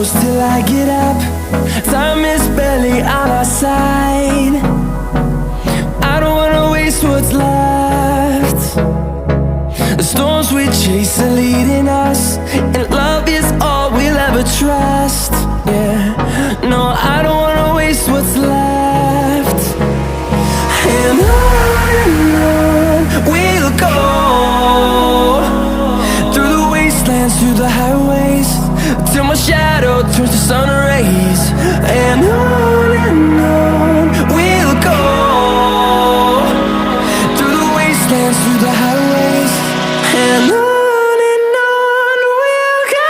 close till I get up. Time is barely on our side. I don't wanna waste what's left. The storms we chase are leading us, and love is all we'll ever trust. Yeah, no, I don't wanna waste what's left. And on we'll go, through the wastelands, through the highways, till my shadow turns to sun rays. And on we'll go, through the wastelands, through the highways, and on we'll go.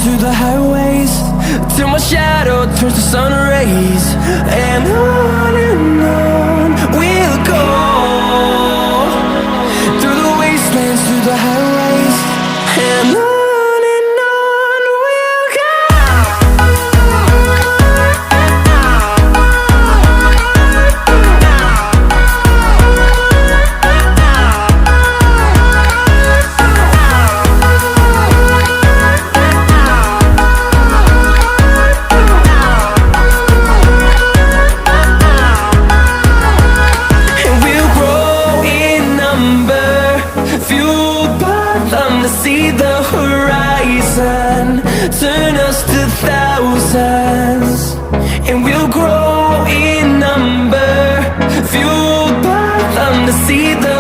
Through the highways, till my shadow turns to sun rays. And on we'll go, through the wastelands, through the highways, and on we'll go. See the horizon, turn us to thousands, and we'll grow in number, fueled by them to see the